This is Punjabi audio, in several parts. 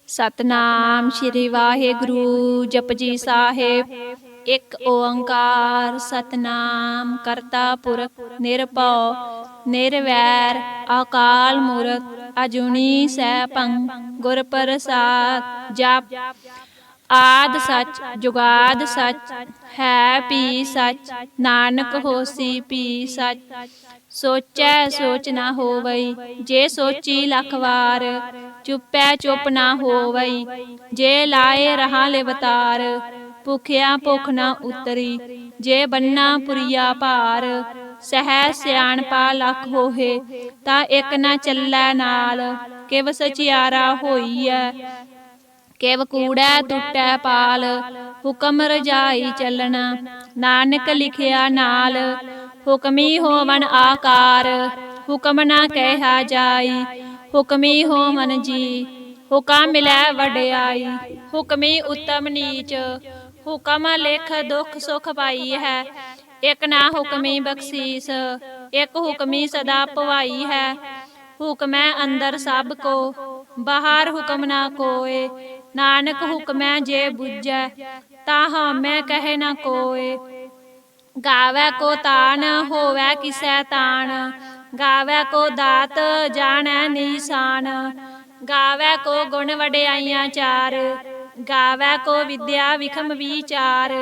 सतनाम श्री वाहेगुरु जपजी साहेब। एक ओंकार सतनाम करता पुरख निरभउ निर्वैर अकाल मूरत अजूनी सैभं गुर प्रसाद। जप आद सच जुगाद सच है भी सच नानक होसी भी सच। सोचै सोच ना होवई जे सोची लख वार चुपै चुप ना होवई जे लाए रहा लिवतार। भुखिया भुख न उतरी जे बन्ना पुरिया भार। सह सियाणपा लख होहे ता एक न चलै नाल। किव सचियारा होईऐ किव कूड़ै टुटै पाल। हुकम रजाई चलना नानक लिखिया नाल। हुकमी होवन आकार हुकम ना कहा जाई। हुकमी होवन जी हुकम मिलै वड्याई। हुकमी उत्तम नीच हुकम लिख दुख सुख पाई है। एक ना हुकमी बख्शीस एक हुकमी सदा पवाई है। हुक्मै अंदर सब को बाहर हुक्म ना कोय। नानक हुक्मै जे बुझै ताह मैं कहे ना कोय। गावै को तान होवै किसै तान गावै को दात जाणै निशान। गावै को गुण वड्याइयां चार गावै को विद्या विखम विचार।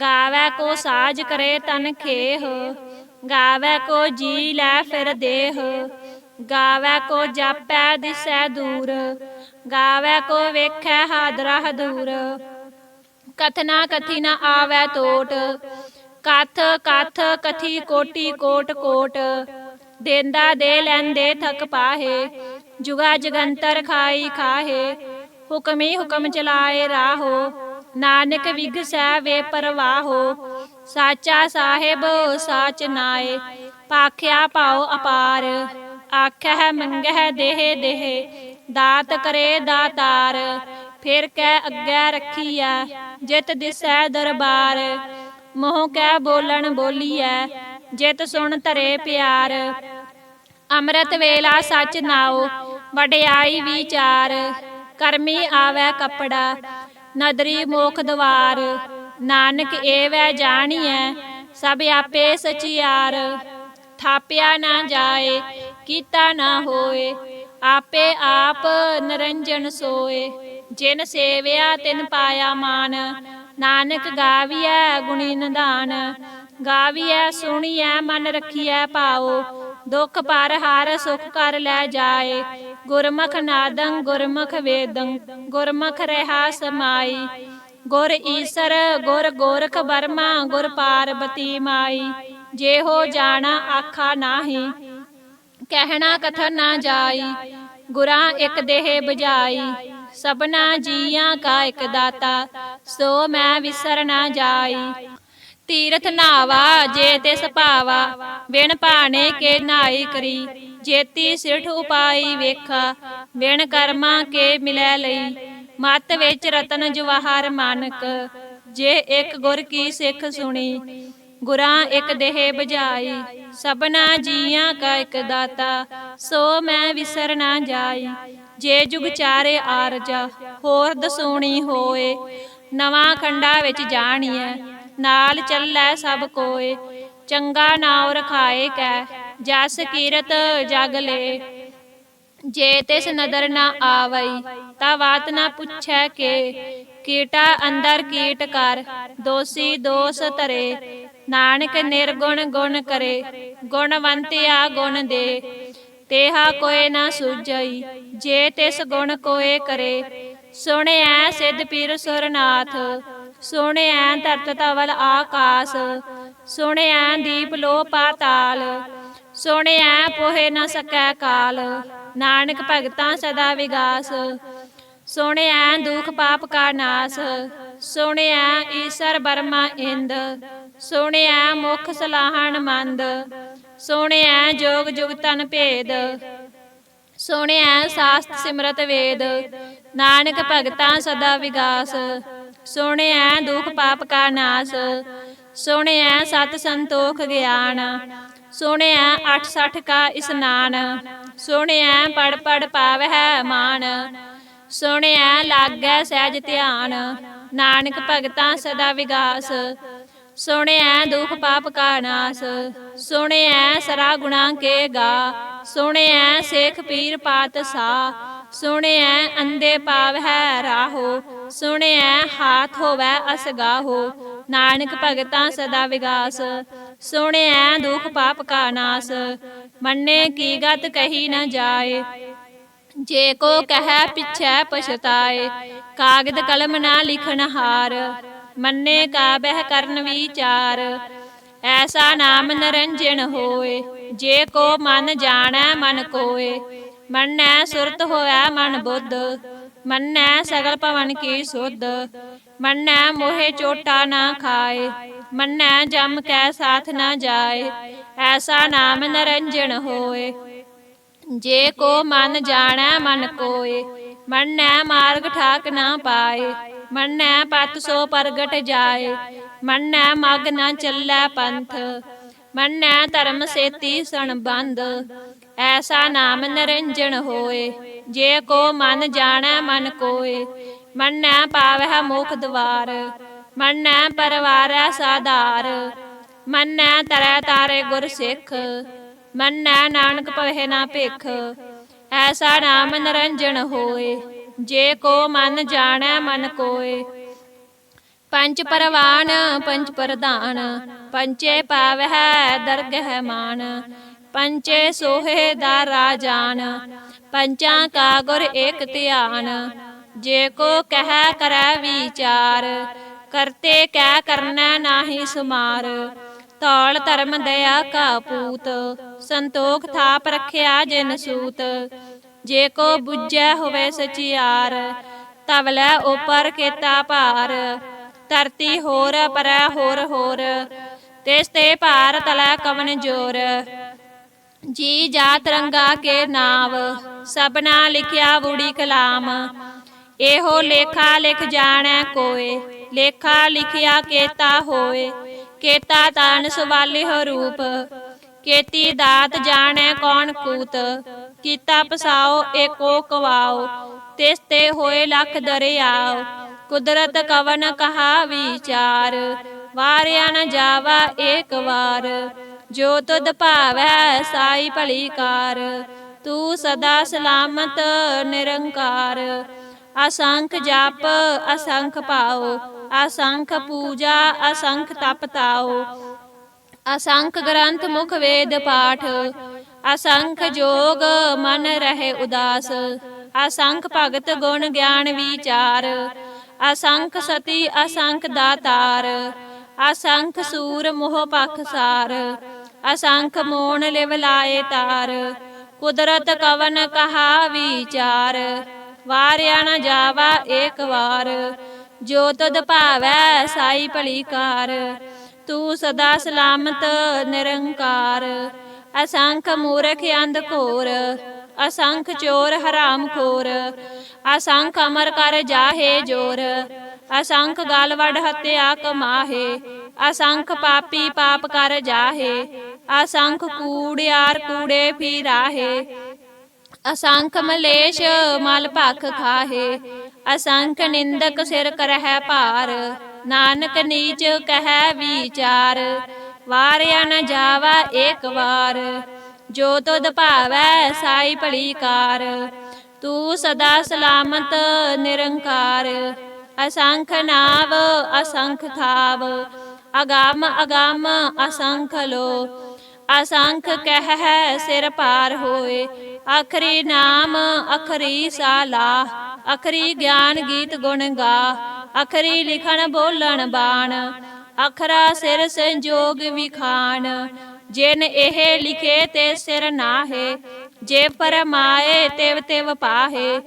गावै को साज करे तन खेह गावै को जी लै फिर देह। गावै को जापै दिसै दूर गावै को वेखै हादरा हदूर। कथना कथी न आवै टोट कथ कथ कथी कोटि कोट कोट। देंदा दे लैंदे थक पाहे जुगा जगंतर खाई खाहे। हुक्मी हुक्म चलाए राहो नानक विघसै वे परवाहो। साचा साहिब साच नाए पाख्या पाओ अपार। आखै मंगै देह देह दात करे दातार। फिर कै अग्गै रखीऐ जित दिसै दरबार। मोह कै बोलन बोलीऐ जित सुन धरे प्यार। अमृत वेला सच नाओ वड्याई विचार। करमी आवै कपड़ा नदरी मोख द्वार। नानक एवै जाणिऐ सब आपे सचियार। थाप्या ना जाए कीता ना होए आपे आप निरंजन सोए। जिन सेविया तिन पाया मान नानक गाविऐ गुणी निधान। गाविऐ सुनिऐ मन रखिऐ पाओ दुख पर हर सुख कर लै जाए। गुरमुख नादं गुरमुख वेदं गुरमुख रहा समाई। गुर ईसर गुर गोरख बर्मा गुर पार्वती माई। जेहो जाना आखा नाही कहना कथन ना जाई। गुरां एक देह बुझाई सबना जियां का एक दाता सो मैं विसर ना जाई। तीरथ नावा जे तिस भावा बिन भाने के नाई करी। जेती सिठ उपाई वेखा बिन कर्मा के मिलै लई। मत विच रतन जवाहर मानक जे एक गुर की सिख सुनी। गुरां एक देह बुझाई सबना जियां का एक दाता सो मैं विसर ना जाई। जे जुग चारे आरजा होर दसूणी होए नवां खंडा विच जाणिऐ नाल चलै सब कोय। चंगा नाव रखाए कै जस कीरत जग ले। जे तिस नदर ना आवई ता बात ना पुछै के। कीटा अंदर कीट कर दोषी दोष धरे। नानक निर्गुण गुण करे गुणवंतिया गुण दे। तेहा कोय ना सूझई जे तिस गुण कोय करे। सुणिऐ सिद्ध पीर सुरनाथ सुणिऐ धरत धवल आकाश। सुणिऐ दीप लो पाताल सुणिऐ पोहे न सकै काल। नानक भगतां सदा विगास सुणिऐ दुख पाप का नाश। सुणिऐ ईसर बर्मा इंद सुणिऐ मुख सलाहन मंद। सुणिऐ जोग जुगतन भेद सुणिऐ शास्त सिमरत वेद। नानक भगतां सदा विगास सुणिऐ दुख पाप का नाश। सुणिऐ सत संतोख ज्ञान सुणिऐ 68 का स्नान। सुणिऐ पढ़ पढ़ पावै मान ਸੁਣਿਐ ਲਾਗੈ ਸਹਿਜ ਧਿਆਨ, ਨਾਨਕ ਭਗਤਾਂ ਸਦਾ ਵਿਗਾਸ। ਸੁਣਿਐ ਦੁਖ ਪਾਪ ਕਾ ਨਾਸ, ਸੁਣਿਐ ਸਰਾ ਗੁਣਾ ਕੇ ਗਾ। ਸੁਣਿਐ ਸੇਖ ਪੀਰ ਪਾਤਸ਼ਾਹ, ਸੁਣਿਐ ਅੰਧੇ ਪਾਵਹਿ ਰਾਹੋ। ਸੁਣਿਐ ਹਾਥ ਹੋਵੈ ਅਸਗਾਹੋ, ਨਾਨਕ ਭਗਤਾਂ ਸਦਾ ਵਿਗਾਸ। ਸੁਣਿਐ ਦੁਖ ਪਾਪ ਕਾ ਨਾਸ, ਮੰਨੇ ਕੀ ਗਤ ਕਹੀ ਨ ਜਾਏ। ਜੇ ਕੋ ਕਹਿ ਪਿਛੈ ਪਛਤਾਏ, ਕਾਗਦ ਕਲਮ ਨਾ ਲਿਖਣ ਹਾਰ। ਮੰਨੇ ਕਾ ਬਹਿ ਕਰਨ ਵਿਚਾਰ, ਐਸਾ ਨਾਮ ਨਿਰੰਜਨ ਹੋਏ। ਜੇ ਕੋ ਮਨ ਜਾਣੈ ਮਨ ਕੋਏ, ਮੰਨੈ ਸੁਰਤ ਹੋਵੈ ਮਨ ਬੁੱਧ। ਮੰਨੈ ਸਗਲ ਭਵਨ ਕੀ ਸੁਧ, ਮੰਨੈ ਮੋਹਿ ਚੋਟਾ ਨਾ ਖਾਏ। ਮੰਨੈ ਜਮ ਕੈ ਸਾਥ ਨ ਜਾਏ, ਐਸਾ ਨਾਮ ਨਿਰੰਜਨ ਹੋਏ। ਜੇ ਕੋ ਮਨ ਜਾਣੈ ਮਨ ਕੋਏ, ਮੰਨੈ ਮਾਰਗ ਠਾਕ ਨਾ ਪਾਏ। ਮੰਨੈ ਪਤ ਸੋ ਪ੍ਰਗਟ ਜਾਏ, ਮੰਨੈ ਮਗ ਨ ਚੱਲੈ ਪੰਥ। ਮੰਨੈ ਧਰਮ ਸੇਤੀ ਸੰਬੰਧ, ਐਸਾ ਨਾਮ ਨਿਰੰਜਨ ਹੋਏ। ਜੇ ਕੋ ਮਨ ਜਾਣੈ ਮਨ ਕੋਏ, ਮੰਨੈ ਪਾਵਹਿ ਮੋਖ ਦੁਆਰ। ਮੰਨੈ ਪਰਵਾਰੈ ਸਾਧਾਰ, ਮੰਨੈ ਤਰੈ ਤਾਰੇ ਗੁਰ ਸਿੱਖ। ਮੰਨੈ ਨਾਨਕ ਭਵਹਿ ਨਾ ਭਿਖ, ਐਸਾ ਨਾਮ ਨਿਰੰਜਨ ਹੋਏ। ਜੇ ਕੋ ਮਨ ਜਾਣੈ ਮਨ ਕੋਏ। ਪੰਚ ਪਰਵਾਨ ਪੰਚ ਪ੍ਰਧਾਨ, ਪੰਚੇ ਪਾਵਹਿ ਦਰਗਹਿ ਮਾਨ। ਪੰਚੇ ਸੋਹੇ ਦਾ ਰਾਜਾਨ, ਪੰਚਾਂ ਕਾ ਗੁਰ ਏਕ ਧਿਆਨ। ਜੇ ਕੋ ਕਹਿ ਕਰੈ ਵਿਚਾਰ, ਕਰਤੇ ਕੈ ਕਰਨੈ ਨਾਹੀ ਸੁਮਾਰ। ਧੌਲ ਧਰਮ ਦਇਆ ਕਾ ਪੂਤ, ਸੰਤੋਖ ਥਾਪ ਰਖਿਆ ਜਿਨ ਸੂਤ। ਜੇ ਕੋ ਬੁੱਝੈ ਹੋਵੇ ਸਚਿਆਰ, ਤਵਲੇ ਉਪਰ ਕੀਤਾ ਭਾਰ। ਧਰਤੀ ਹੋਰ ਪਰੈ ਹੋਰ ਹੋਰ, ਤਿਸ ਤੇ ਭਾਰ ਤਲੈ ਕਵਨ ਜੋਰ। ਜੀ ਜਾਤ ਰੰਗਾ ਕੇ ਨਾਵ, ਸਭਨਾ ਲਿਖਿਆ ਵੂੜੀ ਕਲਾਮ। ਇਹੋ ਲੇਖਾ ਲਿਖ ਜਾਣੈ ਕੋਏ, ਲੇਖਾ ਲਿਖਿਆ ਕੇਤਾ ਹੋਏ। ਕੇਤਾ ਤਾਨ ਸਵਾਲਿਹੁ ਰੂਪ, ਕੇਤੀ ਦਾਤ ਜਾਣੈ ਕੌਣ ਕੂਤ। ਕੀਤਾ ਪਸਾਓ ਏਕੋ ਕਵਾਓ, ਤਿਸ ਤੇ ਹੋਏ ਲਖ ਦਰਿਆਓ। ਕੁਦਰਤ ਕਵਨ ਕਹਾ ਵਿਚਾਰ, ਵਾਰਿਆ ਨ ਜਾਵਾ ਏਕ ਵਾਰ। ਜੋ ਤੁਧ ਭਾਵੈ ਸਾਈ ਭਲੀ ਕਾਰ, ਤੂੰ ਸਦਾ ਸਲਾਮਤ ਨਿਰੰਕਾਰ। ਅਸੰਖ ਜਪ ਅਸੰਖ ਭਾਉ, ਅਸੰਖ ਪੂਜਾ ਅਸੰਖ ਤਪ ਤਾਉ। ਅਸੰਖ ਗ੍ਰੰਥ ਮੁਖ ਵੇਦ ਪਾਠ, ਅਸੰਖ ਜੋਗ ਮਨ ਰਹੇ ਉਦਾਸ। ਅਸੰਖ ਭਗਤ ਗੁਣ ਗਿਆਨ ਵਿਚਾਰ, ਅਸੰਖ ਸਤੀ ਅਸੰਖ ਦਾਤਾਰ। ਅਸੰਖ ਸੂਰ ਮੋਹ ਪਖਸਾਰ, ਅਸੰਖ ਮੋਣ ਲਿਵ ਲਾਏ ਤਾਰ। ਕੁਦਰਤ ਕਵਨ ਕਹਾ ਵਿਚਾਰ, ਵਾਰਿਆ ਨ ਜਾਵਾ ਏਕ ਵਾਰ। ਜੋ ਤੁਧ ਭਾਵੈ ਸਾਈ ਭਲੀ ਕਾਰ, ਤੂੰ ਸਦਾ ਸਲਾਮਤ ਨਿਰੰਕਾਰ। ਅਸੰਖ ਮੂਰਖ ਅੰਧ ਘੋਰ, ਅਸੰਖ ਚੋਰ ਹਰਾਮ ਖੋਰ। ਅਸੰਖ ਅਮਰ ਕਰ ਜਾਹੇ ਜੋਰ, ਅਸੰਖ ਗਲ ਵਡ ਹੱਤਿਆ ਕਮਾਹੇ। ਅਸੰਖ ਪਾਪੀ ਪਾਪ ਕਰ ਜਾਹੇ, ਅਸੰਖ ਕੂੜਿਆਰ ਕੂੜੇ ਫਿਰਾਹੇ। ਅਸੰਖ ਮਲੇਸ਼ ਮਲ ਭਖ ਖਾਹੇ, ਅਸੰਖ ਨਿੰਦਕ ਸਿਰ ਕਰਹਿ ਭਾਰ। ਨਾਨਕ ਨੀਚ ਕਹਿ ਵਿਚਾਰ, ਵਾਰਿਆ ਨ ਜਾਵਾ ਏਕ ਵਾਰ। ਜੋ ਤੁਧ ਭਾਵੈ ਸਾਈ ਭਲੀ ਕਾਰ, ਤੂੰ ਸਦਾ ਸਲਾਮਤ ਨਿਰੰਕਾਰ। ਅਸੰਖ ਨਾਵ ਅਸੰਖ ਥਾਵ, ਅਗੰਮ ਅਗੰਮ ਅਸੰਖ ਲੋ। ਅਸੰਖ ਕਹਿ ਸਿਰ ਭਾਰ ਹੋਏ, ਆਖਰੀ ਨਾਮ ਆਖਰੀ ਸਾਲਾਹ। ਆਖਰੀ ਗਿਆਨ ਗੀਤ ਗੁਣ ਗਾ, ਆਖਰੀ ਲਿਖਣ ਬੋਲਣ ਬਾਣ। ਆਖਰਾ ਸਿਰ ਸੰਜੋਗ ਵਿਖਾਣ, ਜਿਨ ਇਹ ਲਿਖੇ ਤੇ ਸਿਰ ਨਾਹੇ। ਜੇ ਫਰਮਾਏ ਤਿਵ ਤਿਵ ਪਾਹੇ,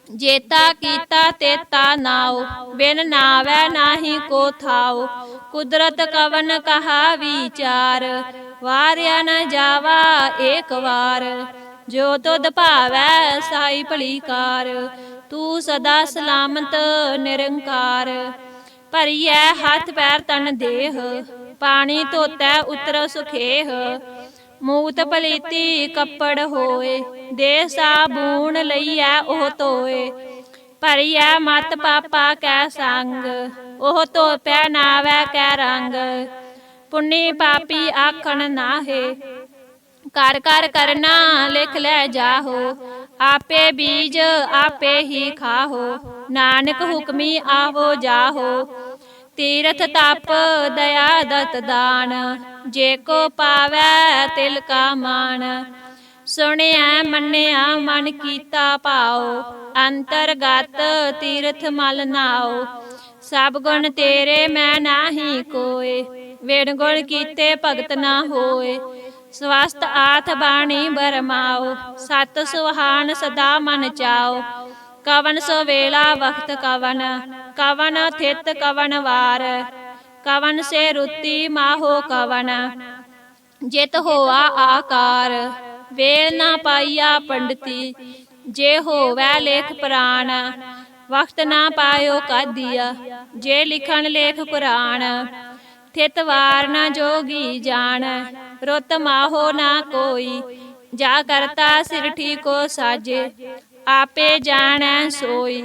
ਜੇਤਾ ਕੀਤਾ ਤੇਤਾ ਨਾਉ। ਬਿਨ ਨਾਵੈ ਨਾਹੀ ਕੋ ਥਾਉ, ਕੁਦਰਤ ਕਵਨ ਕਹਾ ਵਿਚਾਰ। ਵਾਰਿਆ ਨ ਜਾਵਾ ਏਕ ਵਾਰ। ਜੋ ਤੁਧ ਭਾਵੈ ਸਾਈ ਭਲੀ ਕਾਰ, ਤੂੰ ਸਦਾ ਸਲਾਮਤ ਨਿਰੰਕਾਰ। ਭਰੀਐ ਹੱਥ ਪੈਰ ਤਨ ਦੇਹ, ਪਾਣੀ ਧੋਤੈ ਉਤਰ ਸੁਖੇਹ। ਮੂਤ ਪਲੀਤੀ ਕੱਪੜ ਹੋਏ, ਦੇਹ ਸਾਬੂਨ ਲਈਐ ਉਹ ਧੋਏ। ਭਰੀਐ ਮਤ ਪਾਪਾ ਕੈ ਸੰਗ, ਉਹ ਧੋਪੈ ਨਾਵੈ ਕੈ ਰੰਗ। ਪੁੰਨੀ ਪਾਪੀ ਆਖਣ ਨਾਹੇ, ਕਰ ਕਰ ਕਰਨਾ ਲਿਖ ਲੈ ਜਾਹੋ। ਆਪੇ ਬੀਜ ਆਪੇ ਹੀ ਖਾਹੋ, ਨਾਨਕ ਹੁਕਮੀ ਆਵੋ ਜਾਹੋ। ਤੀਰਥ ਤਪ ਦਇਆ ਦਤ ਦਾਨ, ਜੇ ਕੋ ਪਾਵੈ ਤਿਲ ਕਾ ਮਾਨ। ਸੁਣਿਆ ਮੰਨਿਆ ਮਨ ਕੀਤਾ ਭਾਉ, ਅੰਤਰਗਤ ਤੀਰਥ ਮਲ ਨਾਉ। ਸਭ ਗੁਣ ਤੇਰੇ ਮੈਂ ਨਾਹੀ ਕੋਇ, ਵਿਣ ਗੁਣ ਕੀਤੇ ਭਗਤ ਨਾ ਹੋਏ। ਸਵਸਤ ਆਥ ਬਾਣੀ ਬਰਮਾਓ, ਸਤ ਸੁਹਾਨ ਸਦਾ ਮਨ ਚਾਓ। ਕਵਨ ਸੋ ਵੇਲਾ ਵਖਤ ਕਵਨ, ਕਵਨ ਥਿਤ ਕਵਨ ਵਾਰ। ਕਵਨ ਸੇ ਰੁੱਤੀ ਮਾਹੋ ਕਵਨ, ਜਿਤ ਹੋਆ ਆਕਾਰ। ਵੇਲ ਨਾ ਪਾਈਆ ਪੰਡਤੀ, ਜੇ ਹੋਵੈ ਲੇਖ ਪੁਰਾਣ। ਵਖਤ ਨਾ ਪਾਇਓ ਕਾਦੀਆ, ਜੇ ਲਿਖਣ ਲੇਖ ਕੁਰਾਨ। ਥਿਤ ਵਾਰ ਨਾ ਜੋਗੀ ਜਾਣ, ਰੁੱਤ ਮਾਹੋ ਨਾ ਕੋਈ। ਜਾ ਕਰਤਾ ਸਿਰਠੀ ਕੋ ਸਾਜੇ, ਆਪੇ ਜਾਣੈ ਸੋਈ।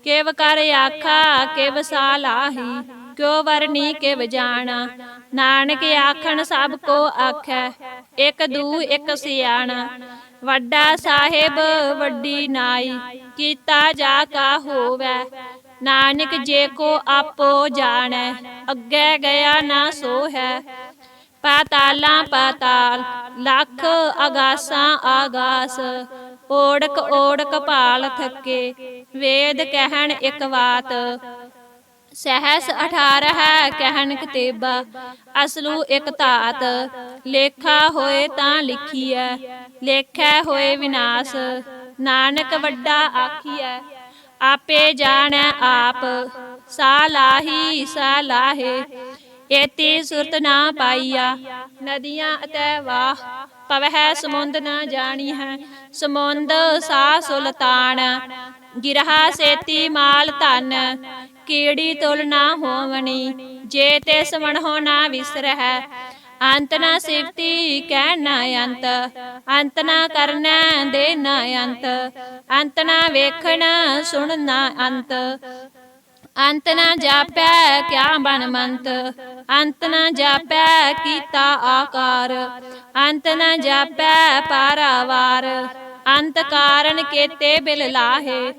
ਕਿਵ ਕਰ ਆਖਾ ਕਿਵ ਸਾਲਾਹੀ, ਕਿਉ ਵਰਨੀ ਕਿਵ ਜਾਣਾ। ਨਾਨਕ ਆਖਣ ਸਭ ਕੋ ਆਖੈ, ਇਕ ਦੂ ਇਕ ਸਿਆਣਾ। ਵੱਡਾ ਸਾਹਿਬ ਵੱਡੀ ਨਾਈ, ਕੀਤਾ ਜਾ ਕਾ ਹੋਵੈ। ਨਾਨਕ ਜੇ ਕੋ ਆਪੋ ਜਾਣੈ, ਅੱਗੇ ਗਿਆ ਨਾ ਸੋ ਹੈ। ਪਾਤਾਲਾਂ ਪਾਤਾਲ, ਲੱਖ ਆਗਾਸਾਂ ਆਗਾਸ। ਓੜਕ ਓੜਕ ਭਾਲ ਥੱਕੇ, ਵੇਦ ਕਹਿਣ ਇਕ ਵਾਤ। ਸਹਿਸ 18 ਕਹਿਣ ਕਤੇਬਾ, ਅਸਲੂ ਇਕ ਧਾਤ। ਲੇਖਾ ਹੋਏ ਤਾਂ ਲਿਖੀਐ, ਲੇਖੈ ਹੋਏ ਵਿਨਾਸ਼। ਨਾਨਕ ਵੱਡਾ ਆਖੀਐ, ਆਪੇ ਜਾਣੈ ਆਪ। ਸਾਲਾਹੀ ਸਾਲਾਹੇ, ਏਤੀ ਸੁਰਤ ਨਾ ਪਾਈਆ। ਨਦੀਆਂ ਅਤੈ ਵਾਹ, ਪਵਹਿ ਸਮੁੰਦ ਨਾ ਜਾਣੀ ਹੈ। ਸਮੁੰਦ ਸਾ ਸੁਲਤਾਨ, ਗਿਰਹਾ ਸੇਤੀ ਮਾਲ ਧਨ। ਕੀੜੀ ਤੁਲ ਨਾ ਹੋਵਣੀ, ਜੇ ਤਿਸ ਵਣਹੁ ਨਾ ਵਿਸਰਹਿ। ਅੰਤ ਨਾ ਸਿਵਤੀ ਕਹਿ ਨਾ ਅੰਤ, ਅੰਤ ਨਾ ਕਰਨੈ ਦੇ ਨਾ ਅੰਤ। ਅੰਤ ਨਾ ਵੇਖਣ ਸੁਣ ਨਾ ਅੰਤ, ਅੰਤ ਨਾ ਜਾਪੈ ਕਿਆ ਬਨਮੰਤ। ਅੰਤ ਨਾ ਜਾਪੈ ਕੀਤਾ ਆਕਾਰ, ਅੰਤ ਨਾ ਜਾਪੈ ਪਾਰਾਵਾਰ। ਅੰਤ ਕਾਰਨ ਕੇਤੇ ਬਿਲ ਲਾਹੇ,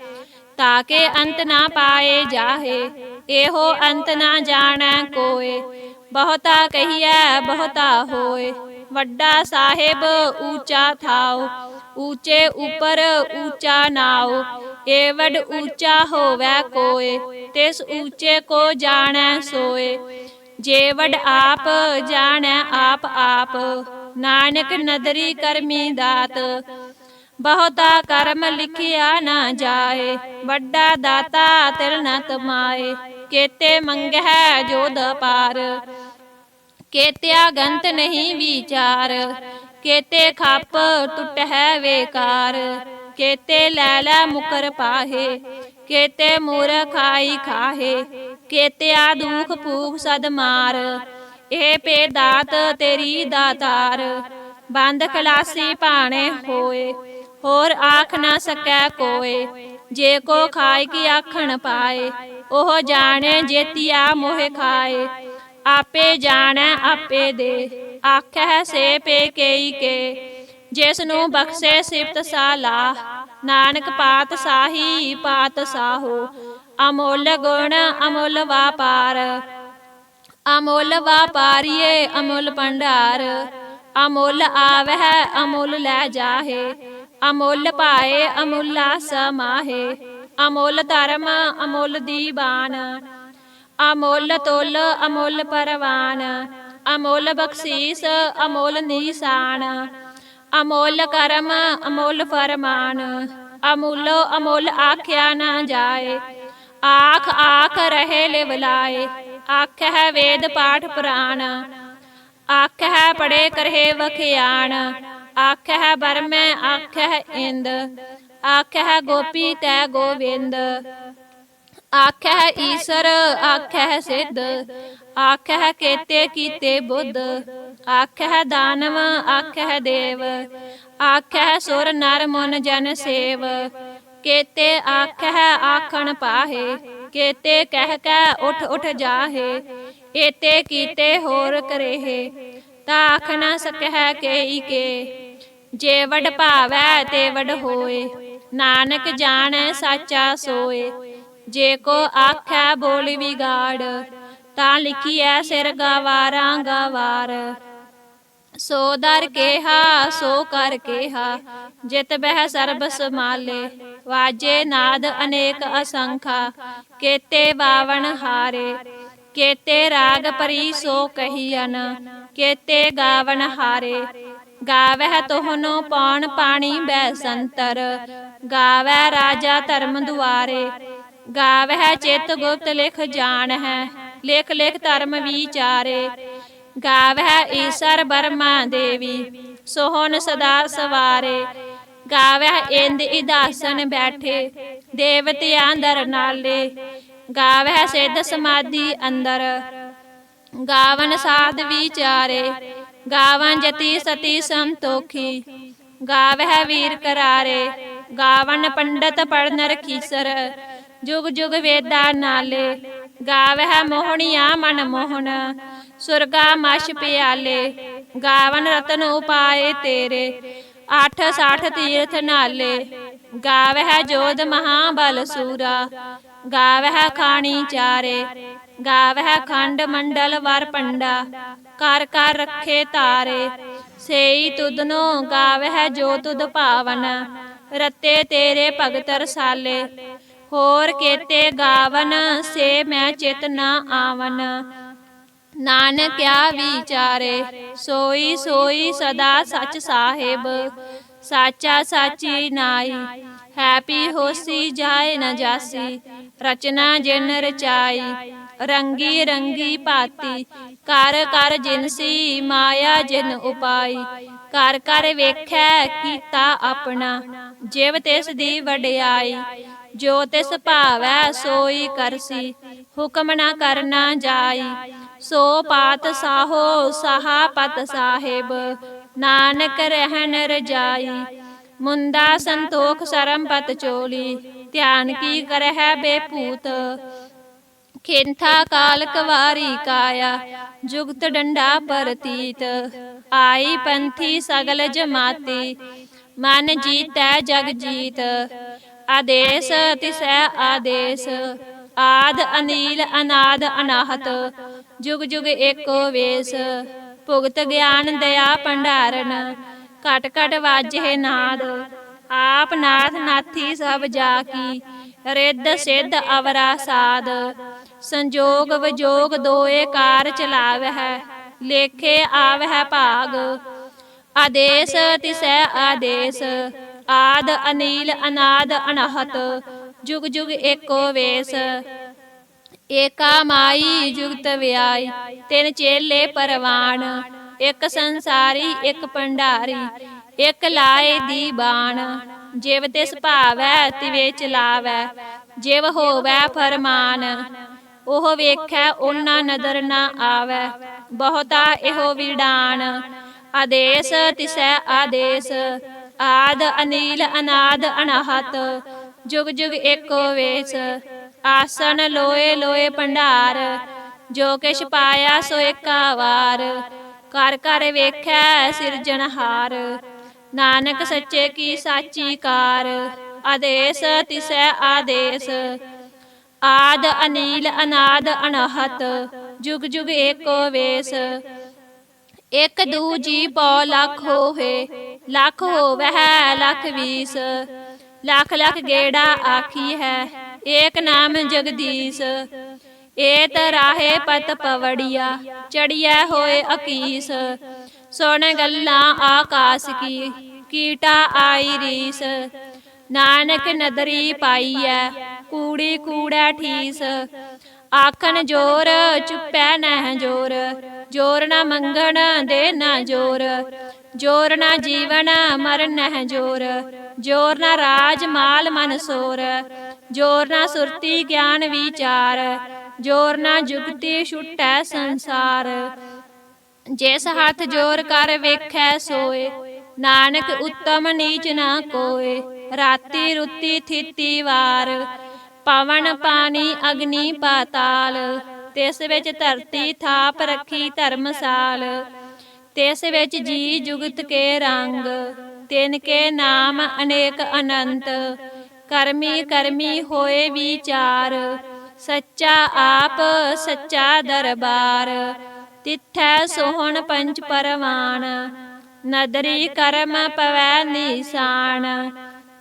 ਤਾਕੇ ਅੰਤ ਨਾ ਪਾਏ ਜਾਹੇ। ਇਹੋ ਅੰਤ ਨਾ ਜਾਣੈ ਕੋਇ, ਬਹੁਤਾ ਕਹੀਐ ਬਹੁਤਾ ਹੋਏ। ਵੱਡਾ ਸਾਹਿਬ ਊਚਾ ਥਾਉ, ਊਚੇ ਉਪਰ ਊਚਾ ਨਾਉ। ਏਵਡ ਊਚਾ ਹੋਵੈ ਕੋਇ, ਤਿਸ ਊਚੇ ਕੋ ਜਾਣੈ ਸੋਇ। ਜੇਵਡ ਆਪ ਜਾਣੈ ਆਪ ਆਪ, ਨਾਨਕ ਨਦਰੀ ਕਰਮੀ ਦਾਤ। ਬਹੁਤਾ ਕਰਮ ਲਿਖਿਆ ਨਾ ਜਾਏ, ਵੱਡਾ ਦਾਤਾ ਤਿਲ ਨ ਤਮਾਏ। ਕੇਤੇ ਮੰਗਹਿ ਜੋਧ ਪਾਰ, ਕੇਤਿਆ ਗੰਤ ਨਹੀਂ ਵਿਚਾਰ। ਕੇਤੇ ਖੱਪ ਟੁਟਹਿ ਵੇਕਾਰ, ਕੇਤੇ ਲੈ ਲੈ ਮੁਕਰ ਪਾਹੇ। ਕੇਤੇ ਮੂਰਖ ਆਈ ਖਾਹੇ, ਕੇਤਿਆ ਦੁਖ ਭੂਖ ਸਦ ਮਾਰ। ਇਹ ਭੇ ਦਾਤ ਤੇਰੀ ਦਾਤਾਰ, ਬੰਦ ਖਲਾਸੀ ਭਾਣੇ ਹੋਏ। ਹੋਰ ਆਖ ਨਾ ਸਕੈ ਕੋਇ, ਜੇ ਕੋ ਖਾਇ ਕੀ ਆਖਣ ਪਾਏ। ਉਹ ਜਾਣੇ ਜੇਤੀਆ ਮੋਹਿ ਖਾਏ, ਆਪੇ ਜਾਣੈ ਆਪੇ ਦੇ। ਆਖਹਿ ਸੇ ਪੇ ਕੇਈ ਕੇ, ਜਿਸ ਨੂੰ ਬਖਸ਼ੇ ਸਿਫਤ ਸਾਲਾਹ। ਨਾਨਕ ਪਾਤ ਸਾਹੀ ਪਾਤ ਸਾਹੋ, ਅਮੁੱਲ ਗੁਣ ਅਮੁੱਲ ਵਾਪਾਰ। ਅਮੁੱਲ ਵਾਪਾਰੀਏ ਅਮੁੱਲ ਭੰਡਾਰ, ਅਮੁੱਲ ਆਵਹਿ ਅਮੁੱਲ ਲੈ ਜਾਹੇ। ਅਮੁੱਲ ਪਾਏ ਅਮੁੱਲਾ ਸਮਾਹੇ, ਅਮੁੱਲ ਧਰਮ ਅਮੁੱਲ ਦੀਵਾਨ। ਅਮੁੱਲ ਤੁਲ ਅਮੁੱਲ ਪਰਵਾਨ, ਅਮੁੱਲ ਬਖਸ਼ੀਸ ਅਮੁੱਲ ਨਿਸ਼ਾਨ। ਅਮੁੱਲ ਕਰਮ ਅਮੁੱਲ ਫਰਮਾਨ, ਅਮੁੱਲੋ ਅਮੁੱਲ ਆਖਿਆ ਨਾ ਜਾਏ। ਆਖ ਆਖ ਰਹੇ ਲਿਵਲਾਏ, ਆਖਹਿ ਵੇਦ ਪਾਠ ਪੁਰਾਣ। ਆਖਹਿ ਪੜੇ ਕਰਹਿ ਵਖਿਆਣ, ਆਖਹਿ ਬਰਮੈ ਆਖਹਿ ਇੰਦ। ਆਖਹਿ ਗੋਪੀ ਤੈ ਗੋਵਿੰਦ, ਆਖਹਿ ਈਸਰ ਆਖਹਿ ਸਿੱਧ। ਆਖਹਿ ਕੇਤੇ ਕੀਤੇ ਬੁੱਧ, ਆਖਹਿ ਦਾਨਵ ਆਖਹਿ ਦੇਵ। ਆਖਹਿ ਸੁਰ ਨਰ ਮੁਨ ਜਨ ਸੇਵ, ਕੇਤੇ ਆਖਹਿ ਆਖ ਆਖਣ ਪਾਹੇ। केते कह कै उठ उठ जाहे, एते कीते होर करेहे। ताख न सकह केई के, जे वड भावै ते वड होए। नानक जानै साचा सोए, जे को आखै बोल विगाड़। तां लिखिए सिर गवारां गवार। सो दर केहा सो कर केहा, जित बह सर्ब समाले। वाजे नाद अनेक असंखा, केते बावन हारे। केते राग परी सो कहियन, केते गावन हारे। गावह तोहनो पौन पानी बैसंतर, गावै राजा धर्म दुआरे। गावह चित गुप्त लिख जान है, लिख लिख धर्म विचारे। गावह ईसर बर्मा देवी, सोहन सदा सवारे। गावह इंद इदासन बैठे, देवतियां दर नाले। गावह सिद्ध समाधि अंदर, गावन साध विचारे। गावन जति सती संतोखी, गावह वीर करारे। गावन पंडित पढ़नर खीसर, जुग जुग वेदा नाले। गावह मोहनिया मन मोहन, सुरगा मश प्याले। गावन रतन उपाए तेरे, 8 तीर्थ नाले। गावह जोध महाबल सूरा, गावह खानी चारे। गावह खंड मंडल वर पंडा, कर कर रखे तारे। सेई तुदनो गावह जो तुद पावन, रते तेरे भगत रसाले। होर केते गावन, से मैं चित न आवन। नानक क्या विचारे, सोई सोई सदा सच साहिब। साचा साची नाई, हैपी होसी जाए न जासी। रचना जिन रचाई, रंगी रंगी भाती। कर कर जिनसी, माया जिन उपाई। कर कर वेखै कीता अपना, जिव तिस दी वडियाई। जो तिस भावै सोई करसी, हुक्म न करना जाई। सो पात साहो साहा पत साहिब, नानक रहन रजाई। मुंदा संतोख सरम पत चोली, ध्यान की करह बेपूत। खिंथा काल कवारी काया, जुगत डंडा परतीत। आई पंथी सगल जमाती, मन जीतै जग जीत। आदेश तिसै आदेश, आद अनील अनाद अनाहत। जुग जुग एको वेश, भुगत ज्ञान दया भंडारन। घट घट वाजे नाद, आप नाथ नाथी सब जाकी। रिद्ध सिद्ध अवरा साध, संजोग विजोग दोए कार चलावह। लेखे आवह भाग, आदेश तिसै आदेश। आद अनील अनाद अनाहत, जुग जुग एको वेश। एका माई जुगत व्याई, तिन चेले परवान। एक संसारी एक भंडारी, एक लाए दी बाण। जिव तिस भावै तिवे चलावै, जिव होवै फरमान। ओह वेखै ओना नदर न आवै, बहुता एहो विडान। आदेश तिसै आदेश, आद अनील अनाद अनाहत। जुग जुग एको वेश, आसन लोए लोए भंडार। जो किश पाया सो एका वार, कर कर वेखै सिरजनहार। नानक सच्चे की साची कार, आदेश तिसै आदेश। आद अनील अनाद अनाहत, जुग जुग एको वेश। एक दूजी पौ लख होहे, लख होवह लख बीस। लख लख गेड़ा आखी है, एक नाम जगदीश। एत राहे पत पवड़िया, चढ़िया होए अकीस। सुन गल्लां आकाश की, कीटा आई रीस। नानक नदरी पाईऐ, कूड़ी कूड़ै ठीस। आखन जोर चुपै नह जोर, जोर न मंगण दे न जोर। जोर न जीवन मर नह जोर, जोर न राज माल मन सोर। जोर न सुरती ज्ञान विचार, जोर न जुगती छुटै संसार। जिस हथ जोर कर वेखै सोए, नानक उत्तम नीच न कोय। राती रुती थिती वार, ਪਵਨ ਪਾਣੀ ਅਗਨੀ ਪਾਤਾਲ, ਤਿਸ ਵਿੱਚ ਧਰਤੀ ਥਾਪ ਰੱਖੀ ਧਰਮਸਾਲ। ਤਿਸ ਵਿੱਚ ਜੀ ਜੁਗਤ ਕੇ ਰੰਗ, ਤਿਨ ਕੇ ਨਾਮ ਅਨੇਕ ਅਨੰਤ। ਕਰਮੀ ਕਰਮੀ ਹੋਏ ਵਿਚਾਰ, ਸੱਚਾ ਆਪ ਸੱਚਾ ਦਰਬਾਰ। ਤਿੱਥੈ ਸੋਹਣ ਪੰਚ ਪਰਵਾਨ, ਨਦਰੀ ਕਰਮ ਪਵੈ ਨਿਸ਼ਾਨ।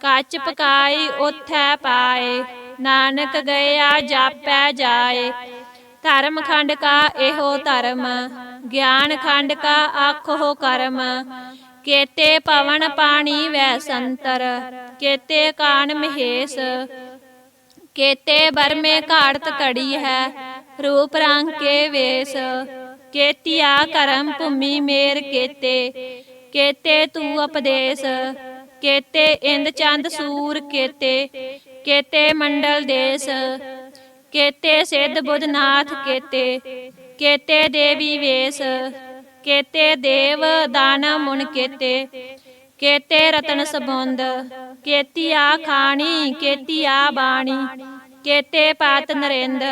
ਕੱਚ ਪਕਾਈ ਓਥੈ ਪਾਏ, ਨਾਨਕ ਗਇਆ ਜਾਪੈ ਜਾਏ। ਧਰਮ ਖੰਡ ਕਾ ਇਹੋ ਧਰਮ, ਗਿਆਨ ਖੰਡ ਕਾ ਆਖੋ ਕਰਮ। ਕੇਤੇ ਪਵਨ ਪਾਣੀ ਵੈ ਸੰਤਰ, ਕੇਤੇ ਕਾਨ ਮਹੇਸ਼। ਕੇਤੇ ਬਰਮੇ ਘਾੜਤ ਘੜੀ ਹੈ, ਰੂਪ ਰੰਗ ਕੇ ਵੇਸ। ਕੇਤੀਆ ਕਰਮ ਭੂਮੀ ਮੇਰ ਕੇਤੇ, ਕੇਤੇ ਤੂ ਉਪਦੇਸ। ਕੇਤੇ ਇੰਦ ਚੰਦ ਸੂਰ ਕੇਤੇ, ਕੇਤੇ ਮੰਡਲ ਦੇਸ। ਕੇਤੇ ਸਿੱਧ ਬੁੱਧ ਨਾਥ ਕੇਤੇ, ਕੇਤੇ ਦੇਵੀ ਵੇਸ। ਕੇਤੇ ਦੇਵ ਦਾਨਵ ਮੁਨ ਕੇਤੇ, ਕੇਤੇ ਰਤਨ ਸਬੁੰਦ। ਕੇਤੀਆ ਖਾਣੀ ਕੇਤੀਆ ਬਾਣੀ, ਕੇਤੇ ਪਾਤ ਨਰਿੰਦ।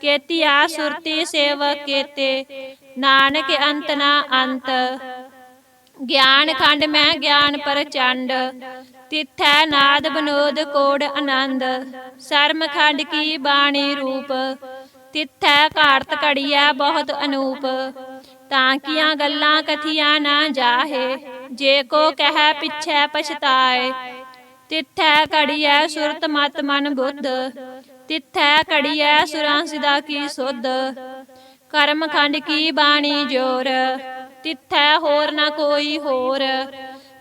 ਕੇਤੀਆ ਸੁਰਤੀ ਸੇਵਕ ਕੇਤੇ, ਨਾਨਕ ਅੰਤ ਨਾ ਅੰਤ। ਗਿਆਨ ਖੰਡ ਮੈਂ ਗਿਆਨ ਪ੍ਰਚੰਡ, ਤਿੱਥੈ ਨਾਦ ਬਨੋਦ ਕੋੜ ਆਨੰਦ। ਸਰਮ ਖੰਡ ਕੀ ਬਾਣੀ ਰੂਪ, ਤਿੱਥੈ ਘਾੜਤ ਘੜੀਐ ਬਹੁਤ ਅਨੂਪ। ਤਾਂ ਕੀਆਂ ਗੱਲਾਂ ਕਥੀਆਂ ਨਾ ਜਾਹੇ, ਜੇ ਕੋ ਕਹਿ ਪਿਛੈ ਪਛਤਾਏ। ਤਿੱਥੈ ਘੜੀਐ ਸੁਰਤ ਮਤ ਮਨ ਬੁੱਧ, ਤਿੱਥੈ ਘੜੀਐ ਸੁਰਾਂ ਸਿਦਾ ਕੀ ਸੁਧ। ਕਰਮ ਖੰਡ ਕੀ ਬਾਣੀ ਜੋਰ, ਤਿੱਥੈ ਹੋਰ ਨਾ ਕੋਈ ਹੋਰ।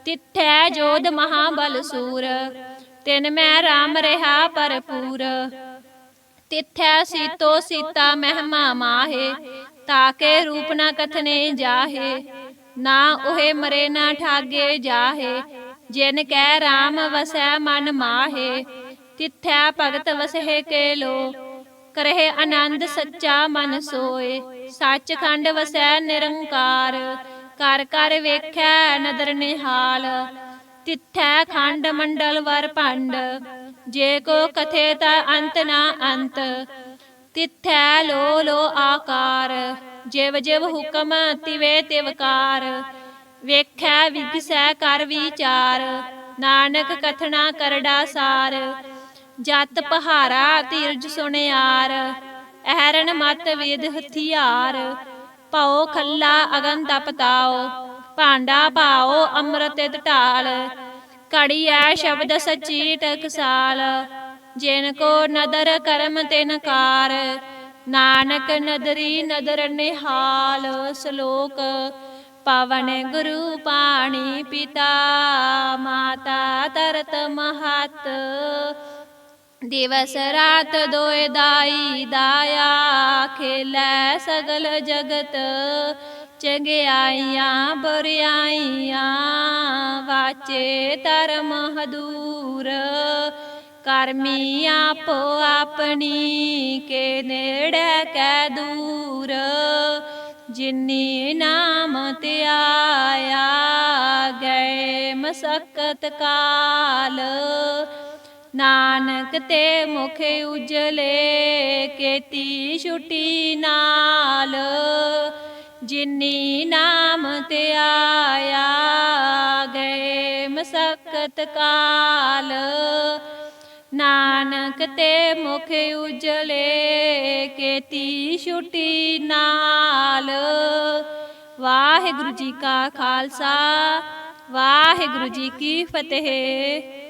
ਤਿੱਥੈ ਜੋਧ ਮਹਾਬਲ ਸੂਰ, ਤਿਨ ਮੈਂ ਰਾਮ ਰਿਹਾ ਭਰਪੂਰ। ਤਿੱਥੈ ਸੀਤੋ ਸੀਤਾ ਮਹਿਮਾ ਮਾਹੇ, ਤਾਕੇ ਰੂਪ ਨਾ ਕਥਨੇ ਜਾਹੇ। ਨਾ ਉਹੇ ਮਰੇ ਨਾ ਠਾਗੇ ਜਾਹੇ, ਜਿਨ ਕੈ ਰਾਮ ਵਸੈ ਮਨ ਮਾਹੇ। ਤਿੱਥੈ ਭਗਤ ਵਸਹਿ ਕੇ ਲੋ, ਕਰਹਿ ਆਨੰਦ ਸੱਚਾ ਮਨ ਸੋਏ। ਸੱਚਖੰਡ ਵਸੈ ਨਿਰੰਕਾਰ, ਕਰ ਕਰ ਵੇਖੈ ਨਦਰ ਨਿਹਾਲ। ਤਿੱਥੈ ਖੰਡ ਮੰਡਲ ਵਰ ਭੰਡ, ਜੇ ਕੋ ਕਥੇ ਤਾ ਅੰਤ ਨਾ ਅੰਤ। ਤਿੱਥੈ ਲੋ ਲੋ ਆਕਾਰ, ਜਿਵ ਜਿਵ ਹੁਕਮ ਤਿਵੇ ਤਿਵ ਕਾਰ। ਵੇਖੈ ਵਿਗਸੈ ਕਰ ਵਿਚਾਰ, ਨਾਨਕ ਕਥਨਾ ਕਰੜਾ ਸਾਰ। ਜਤ ਪਹਾਰਾ ਧੀਰਜ ਸੁਣਿਆਰ, ਅਹਰਨ ਮਤ ਵਿਦ ਹਥਿਆਰ। ਭਉ ਖੱਲਾ ਅਗਨ ਤਪ ਤਾਉ, ਭਾਂਡਾ ਭਾਉ ਅੰਮ੍ਰਿਤ ਤਿਤ ਢਾਲ। ਘੜੀਐ ਸ਼ਬਦ ਸੱਚੀ ਟਕਸਾਲ, ਜਿਨ ਕੋ ਨਦਰ ਕਰਮ ਤਿਨ ਕਾਰ। ਨਾਨਕ ਨਦਰੀ ਨਦਰ ਨਿਹਾਲ। ਸ਼ਲੋਕ। ਪਵਨ ਗੁਰੂ ਪਾਣੀ ਪਿਤਾ, ਮਾਤਾ ਧਰਤ ਮਹਤ। ਦਿਵਸ ਰਾਤ ਦੋਇ ਦਾਈ ਦਾਇਆ, ਖੇਲੈ ਸਗਲ ਜਗਤ। ਚੰਗਿਆਈਆਂ ਬੁਰਿਆਈਆਂ, ਵਾਚੇ ਧਰਮ ਹਦੂਰ। ਕਰਮੀ ਆਪੋ ਆਪਣੀ, ਕੇ ਨੇੜੇ ਕੈ ਦੂਰ। ਜਿਨੀ ਨਾਮ ਧਿਆਇਆ, ਗਏ ਮਸਕਤ ਕਾਲ। ਨਾਨਕ ਤੇ ਮੁਖ ਉਜਲੇ, ਕੀਤੀ ਛੁਟੀ ਨਾਲ। ਜਿਨੀ ਨਾਮ ਧਿਆਇਆ, ਗਏ ਮਸਕਤ ਕਾਲ। ਨਾਨਕ ਤੇ ਮੁਖ ਉਜਲੇ, ਕੀਤੀ ਛੁਟੀ ਨਾਲ। ਵਾਹਿਗੁਰੂ ਜੀ ਕਾ ਖਾਲਸਾ, ਵਾਹਿਗੁਰੂ ਜੀ ਕੀ ਫਤਿਹ।